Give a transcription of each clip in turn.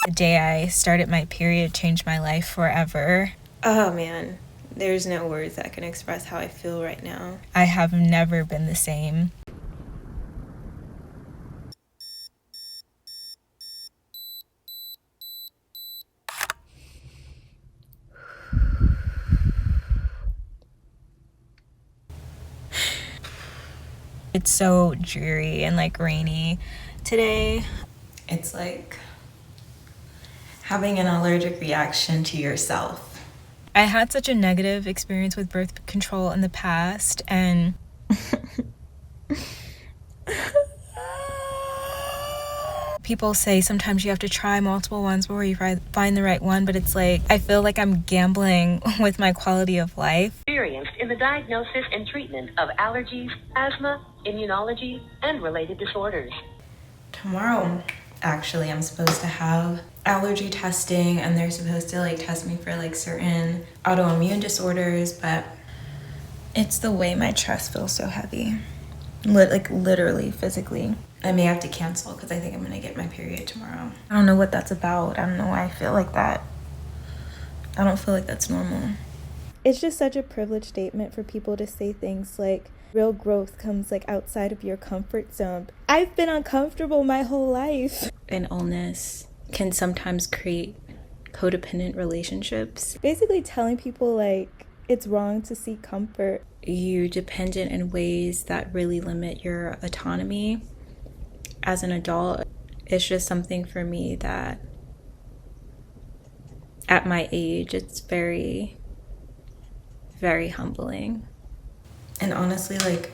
The day I started my period changed my life forever. Oh man, there's no words that can express how I feel right now. I have never been the same. It's so dreary and like rainy today. It's like having an allergic reaction to yourself. I had such a negative experience with birth control in the past, and people say sometimes you have to try multiple ones before you find the right one, but it's like I feel like I'm gambling with my quality of life. Experienced in the diagnosis and treatment of allergies, asthma, immunology, and related disorders. Tomorrow, actually, I'm supposed to have allergy testing, and they're supposed to like test me for like certain autoimmune disorders, but it's the way my chest feels so heavy. Like literally, physically. I may have to cancel because I think I'm gonna get my period tomorrow. I don't know what that's about. I don't know why I feel like that. I don't feel like that's normal. It's just such a privileged statement for people to say things like real growth comes like outside of your comfort zone. I've been uncomfortable my whole life. An illness can sometimes create codependent relationships. Basically telling people like it's wrong to seek comfort. You're dependent in ways that really limit your autonomy as an adult. It's just something for me that at my age, it's very, very humbling. And honestly, like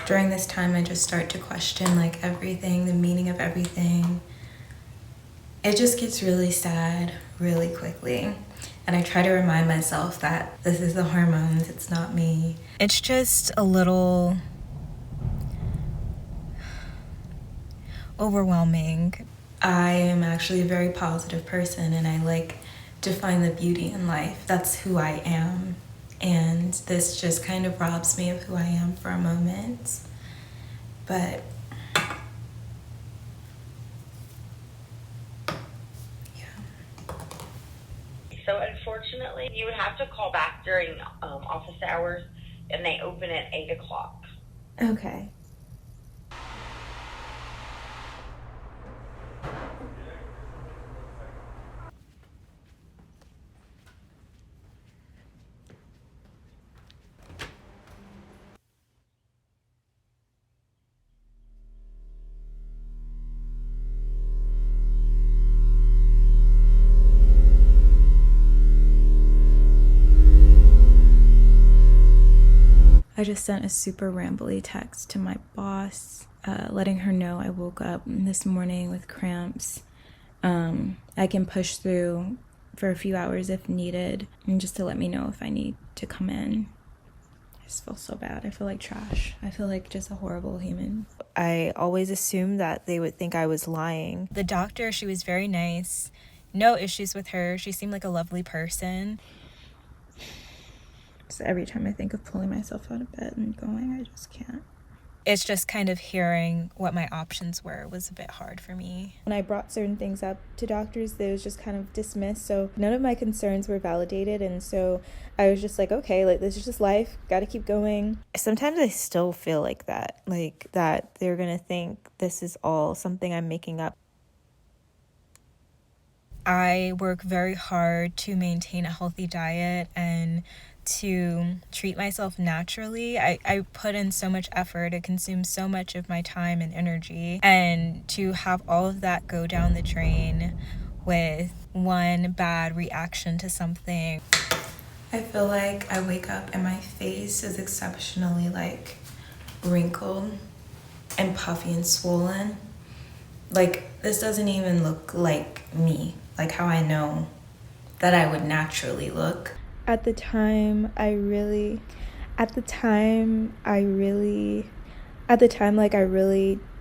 during this time, I just start to question like everything, the meaning of everything. It just gets really sad really quickly. And I try to remind myself that this is the hormones, it's not me. It's just a little overwhelming. I am actually a very positive person, and I like to find the beauty in life. That's who I am. And this just kind of robs me of who I am for a moment. But So unfortunately, you would have to call back during office hours, and they open at 8 o'clock. Okay. I just sent a super rambly text to my boss, letting her know I woke up this morning with cramps. I can push through for a few hours if needed, and just to let me know if I need to come in. I just feel so bad. I feel like trash. I feel like just a horrible human. I always assumed that they would think I was lying. The doctor, she was very nice. No issues with her. She seemed like a lovely person. So every time I think of pulling myself out of bed and going, I just can't. It's just kind of hearing what my options were was a bit hard for me. When I brought certain things up to doctors, they was just kind of dismissed. So none of my concerns were validated. And so I was just like, okay, like this is just life. Got to keep going. Sometimes I still feel like that they're going to think this is all something I'm making up. I work very hard to maintain a healthy diet and to treat myself naturally. I put in so much effort. It consumes so much of my time and energy. And to have all of that go down the drain with one bad reaction to something. I feel like I wake up and my face is exceptionally like wrinkled and puffy and swollen. Like this doesn't even look like me, like how I know that I would naturally look. At the time, I really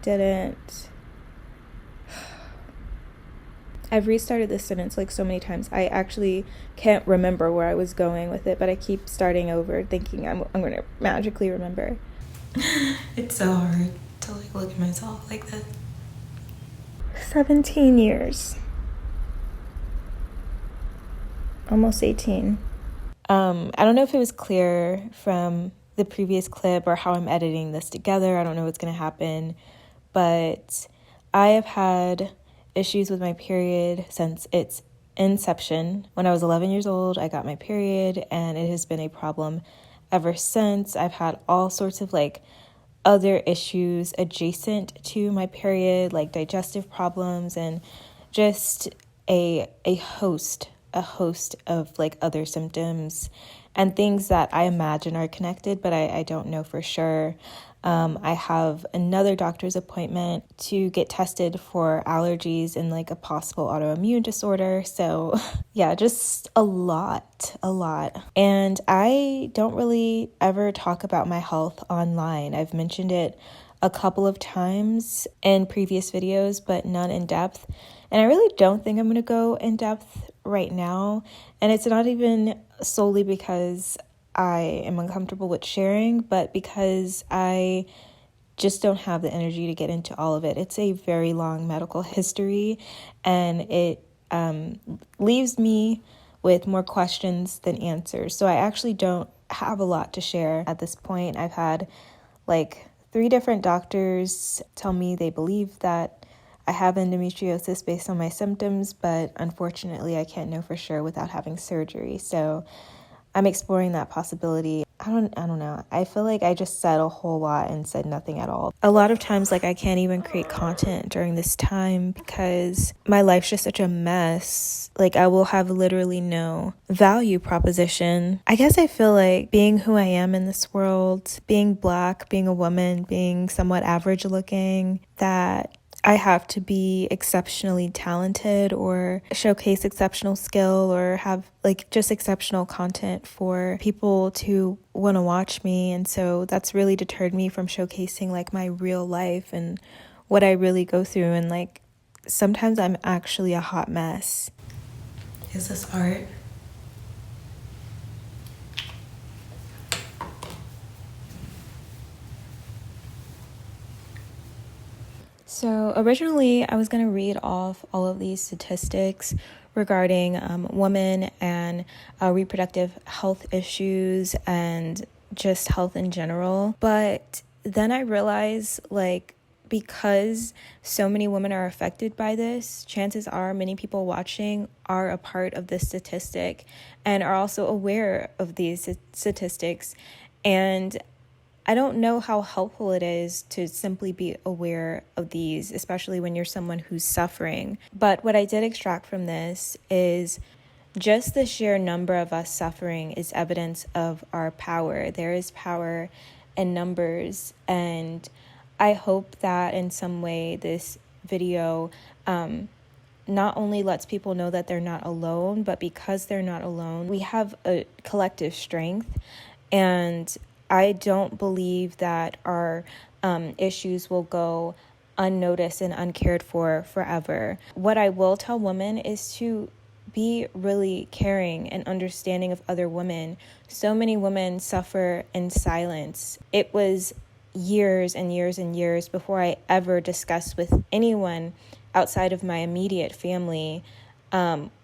didn't. I've restarted this sentence like so many times. I actually can't remember where I was going with it, but I keep starting over thinking I'm going to magically remember. It's so hard to like look at myself like this. 17 years. almost 18. I don't know if it was clear from the previous clip or how I'm editing this together. I don't know what's going to happen, but I have had issues with my period since its inception. When I was 11 years old, I got my period, and it has been a problem ever since. I've had all sorts of other issues adjacent to my period, like digestive problems and just a host of other symptoms and things that I imagine are connected, but I don't know for sure. I have another doctor's appointment to get tested for allergies and a possible autoimmune disorder. So yeah, just a lot. And I don't really ever talk about my health online. I've mentioned it a couple of times in previous videos, but none in depth. And I really don't think I'm going to go in depth right now. And it's not even solely because I am uncomfortable with sharing, but because I just don't have the energy to get into all of it. It's a very long medical history, and it leaves me with more questions than answers. So I actually don't have a lot to share at this point. I've had 3 different doctors tell me they believe that I have endometriosis based on my symptoms, but unfortunately I can't know for sure without having surgery. So I'm exploring that possibility. I don't know. I feel like I just said a whole lot and said nothing at all. A lot of times, I can't even create content during this time because my life's just such a mess. I will have literally no value proposition. I guess I feel like being who I am in this world, being Black, being a woman, being somewhat average looking, that I have to be exceptionally talented or showcase exceptional skill or have just exceptional content for people to want to watch me. And so that's really deterred me from showcasing my real life and what I really go through. And sometimes I'm actually a hot mess. Is this art? So originally I was going to read off all of these statistics regarding women and reproductive health issues and just health in general. But then I realized because so many women are affected by this, chances are many people watching are a part of this statistic and are also aware of these statistics. And I don't know how helpful it is to simply be aware of these, especially when you're someone who's suffering. But what I did extract from this is just the sheer number of us suffering is evidence of our power. There is power in numbers, and I hope that in some way this video not only lets people know that they're not alone, but because they're not alone, we have a collective strength. And I don't believe that our issues will go unnoticed and uncared for forever. What I will tell women is to be really caring and understanding of other women. So many women suffer in silence. It was years and years and years before I ever discussed with anyone outside of my immediate family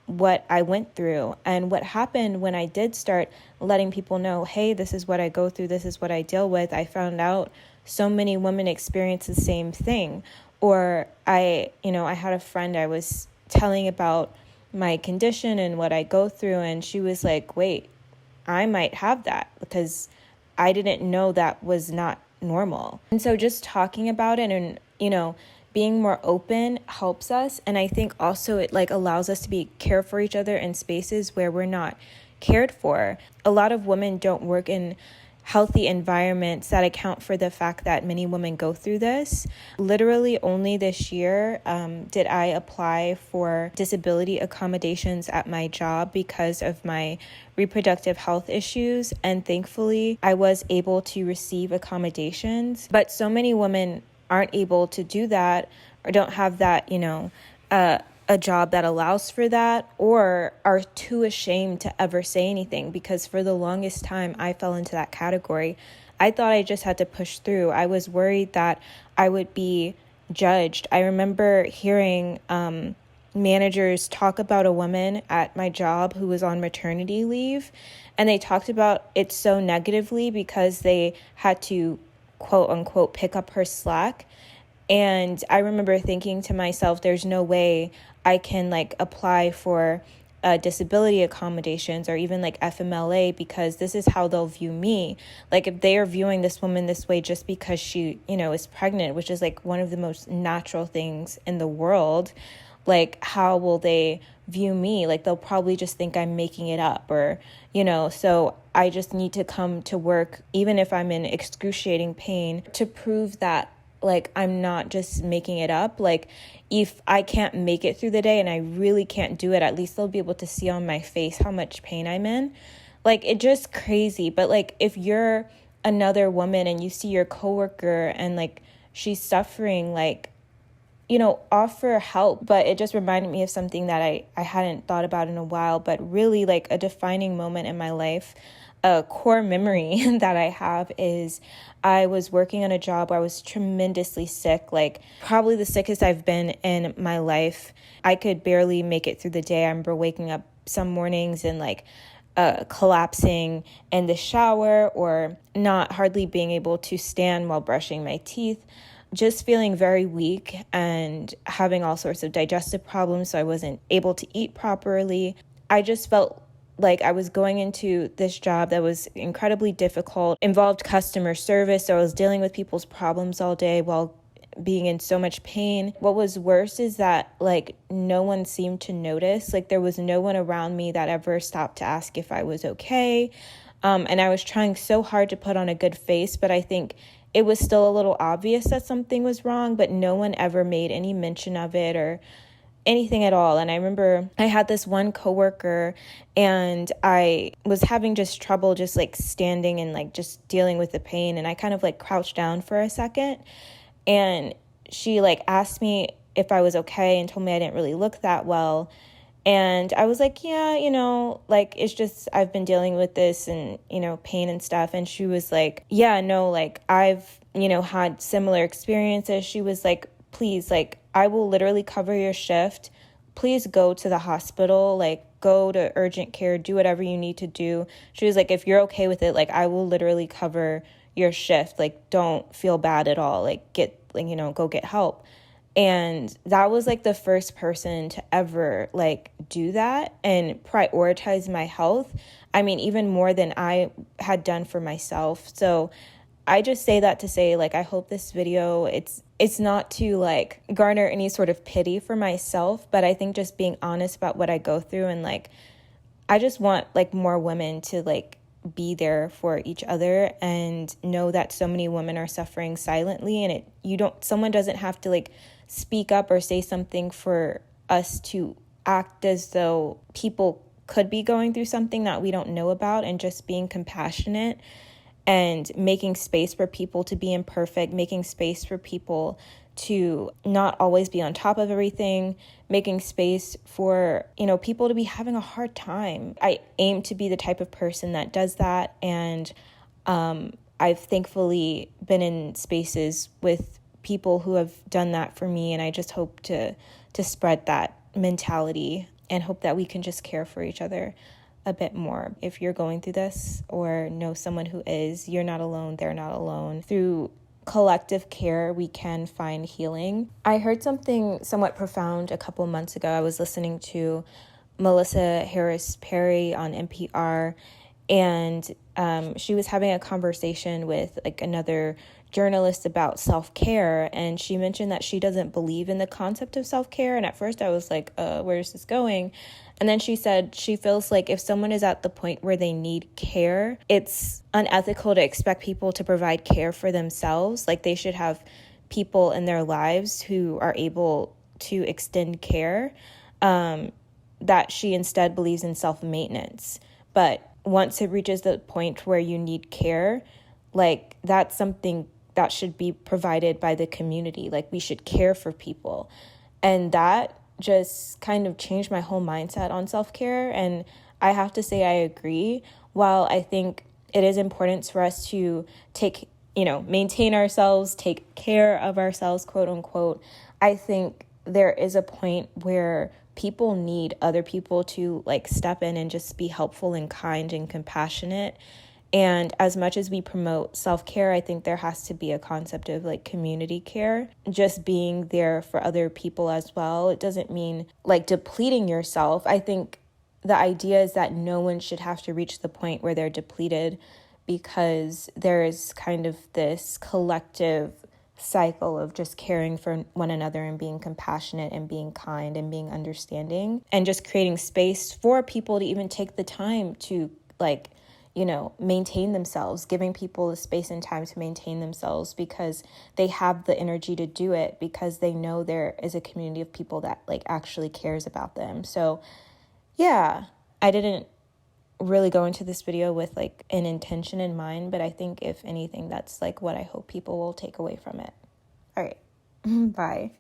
what I went through. And what happened when I did start letting people know, hey, this is what I go through, this is what I deal with, I found out so many women experience the same thing. Or I had a friend I was telling about my condition and what I go through, and she was like, wait, I might have that, because I didn't know that was not normal. And so just talking about it and, being more open helps us. And I think also it allows us to care for each other in spaces where we're not cared for. A lot of women don't work in healthy environments that account for the fact that many women go through this. Literally only this year did I apply for disability accommodations at my job because of my reproductive health issues. And thankfully, I was able to receive accommodations. But so many women aren't able to do that or don't have that, a job that allows for that, or are too ashamed to ever say anything, because for the longest time I fell into that category. I thought I just had to push through. I was worried that I would be judged. I remember hearing managers talk about a woman at my job who was on maternity leave, and they talked about it so negatively because they had to quote unquote pick up her slack. And I remember thinking to myself, there's no way I can like apply for disability accommodations or even like FMLA, because this is how they'll view me. Like if they are viewing this woman this way just because she, is pregnant, which is like one of the most natural things in the world, like how will they view me? Like they'll probably just think I'm making it up, or, so I just need to come to work, even if I'm in excruciating pain, to prove that like I'm not just making it up. Like if I can't make it through the day and I really can't do it, at least they'll be able to see on my face how much pain I'm in. Like it's just crazy. But like if you're another woman and you see your coworker and like she's suffering, like, offer help. But it just reminded me of something that I hadn't thought about in a while, but really like a defining moment in my life. A core memory that I have is I was working on a job where I was tremendously sick, like probably the sickest I've been in my life. I could barely make it through the day. I remember waking up some mornings and like collapsing in the shower, or not hardly being able to stand while brushing my teeth, just feeling very weak and having all sorts of digestive problems. So I wasn't able to eat properly. I just felt like I was going into this job that was incredibly difficult, involved customer service. So I was dealing with people's problems all day while being in so much pain. What was worse is that like no one seemed to notice. Like there was no one around me that ever stopped to ask if I was okay. And I was trying so hard to put on a good face, but I think it was still a little obvious that something was wrong, but no one ever made any mention of it or anything at all. And I remember I had this one coworker and I was having just trouble just like standing and like just dealing with the pain. And I kind of like crouched down for a second, and she like asked me if I was okay and told me I didn't really look that well. And I was like, yeah, like it's just I've been dealing with this and, pain and stuff. And she was like, yeah, no, like I've, had similar experiences. She was like, please, like I will literally cover your shift. Please go to the hospital, like go to urgent care, do whatever you need to do. She was like, if you're okay with it, like I will literally cover your shift. Like don't feel bad at all. Like go get help. And that was like the first person to ever like do that and prioritize my health. I mean, even more than I had done for myself. So I just say that to say, like, I hope this video, it's not to like garner any sort of pity for myself, but I think just being honest about what I go through, and like, I just want like more women to like be there for each other and know that so many women are suffering silently, and someone doesn't have to like speak up or say something for us to act as though people could be going through something that we don't know about. And just being compassionate and making space for people to be imperfect, making space for people to not always be on top of everything, making space for, people to be having a hard time. I aim to be the type of person that does that. And I've thankfully been in spaces with people who have done that for me. And I just hope to spread that mentality and hope that we can just care for each other a bit more. If you're going through this or know someone who is, you're not alone, they're not alone. Through collective care, we can find healing. I heard something somewhat profound a couple months ago. I was listening to Melissa Harris Perry on NPR, and she was having a conversation with like another journalist about self-care, and she mentioned that she doesn't believe in the concept of self-care. And at first I was like, where is this going? And then she said she feels like if someone is at the point where they need care, it's unethical to expect people to provide care for themselves. Like they should have people in their lives who are able to extend care. That she instead believes in self-maintenance. But once it reaches the point where you need care, like that's something that should be provided by the community. Like we should care for people. And that just kind of changed my whole mindset on self-care. And I have to say I agree. While I think it is important for us to maintain ourselves, take care of ourselves, quote unquote, I think there is a point where people need other people to like step in and just be helpful and kind and compassionate. And as much as we promote self-care, I think there has to be a concept of like community care, just being there for other people as well. It doesn't mean like depleting yourself. I think the idea is that no one should have to reach the point where they're depleted, because there is kind of this collective cycle of just caring for one another and being compassionate and being kind and being understanding, and just creating space for people to even take the time to like, you know, maintain themselves, giving people the space and time to maintain themselves because they have the energy to do it, because they know there is a community of people that like actually cares about them. So yeah, I didn't really go into this video with like an intention in mind, but I think if anything, that's like what I hope people will take away from it. All right. Bye.